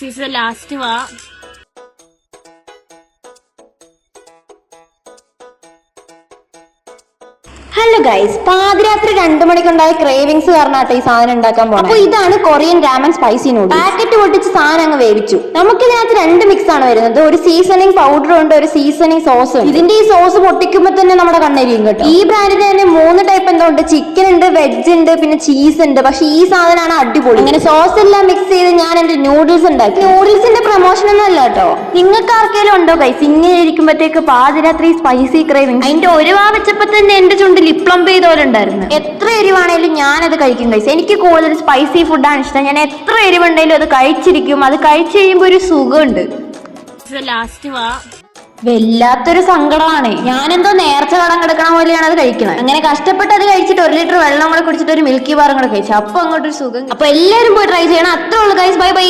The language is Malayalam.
സീസൺ ലാസ്റ്റ് വാ. ഹലോ ഗൈസ്, പാതിരാത്രി 2 മണിക്കുണ്ടായ ക്രേവിങ്സ് കാരണാട്ടെ ഈ സാധനം ഉണ്ടാക്കാൻ പോണത്. അപ്പൊ ഇതാണ് Korean Raman spicy noodles. Packet പൊട്ടിച്ച് സാധനം അങ്ങ് വേവിച്ചു. നമുക്ക് ഇതിനകത്ത് 2 മിക്സ് ആണ് വരുന്നത്. ഒരു സീസണിങ് പൗഡർ ഉണ്ട്, ഒരു സീസണിങ് സോസ് ഉണ്ട്. ഇതിന്റെ ഈ സോസ് പൊട്ടിക്കുമ്പോ തന്നെ നമ്മുടെ കണ്ണെരിയും കേട്ടോ. ഈ ബ്രാൻഡിന് തന്നെ 3 ടൈപ്പ് എന്തോ ഉണ്ട്. ചിക്കൻ ഉണ്ട്, വെജ് ഉണ്ട്, പിന്നെ ചീസ് ഉണ്ട്. പക്ഷെ ഈ സാധനമാണ് അടിപൊളി. അങ്ങനെ സോസ് എല്ലാം മിക്സ് ചെയ്ത് ഞാൻ എന്റെ നൂഡിൽസ് ഉണ്ടാക്കി. നൂഡിൽസിന്റെ പ്രൊമോഷൻ ഒന്നും അല്ല കേട്ടോ. നിങ്ങൾക്ക് ആർക്കെങ്കിലും ഉണ്ടോ ഗൈസ് ഇങ്ങനെ ഇരിക്കുമ്പോഴത്തേക്ക് പാതിരാത്രി സ്പൈസി ക്രേവിംഗ്? അതിന്റെ ഒരു വാ വെച്ചപ്പോ തന്നെ എന്റെ ചുണ്ടിൽ ലിപ്ലം ചെയ്തോലുണ്ടായിരുന്നു. എത്ര എരിവാണേലും ഞാനത് കഴിക്കും ഗൈസ്. എനിക്ക് കൂടുതൽ സ്പൈസി ഫുഡാണ് ഇഷ്ടം. ഞാൻ എത്ര എരിവുണ്ടെങ്കിലും അത് കഴിച്ചിരിക്കും. അത് കഴിച്ചു കഴിയുമ്പോ ഒരു സുഖമുണ്ട്. ലാസ്റ്റ് വാ. വല്ലാത്തൊരു സങ്കടമാണ്. ഞാനെന്തോ നേർച്ച കടം കിടക്കണ പോലെയാണ് അത് കഴിക്കുന്നത്. അങ്ങനെ കഷ്ടപ്പെട്ട് അത് കഴിച്ചിട്ട് 1 ലിറ്റർ വെള്ളം കൂടെ കുടിച്ചിട്ട് ഒരു മിൽക്കി ബാറും കൂടെ കഴിച്ചു. അപ്പൊ അങ്ങോട്ടൊരു സുഖം. അപ്പൊ എല്ലാവരും പോയി ട്രൈ ചെയ്യണം. അത്രേ ഉള്ളൂ ഗൈസ്. Bye bye.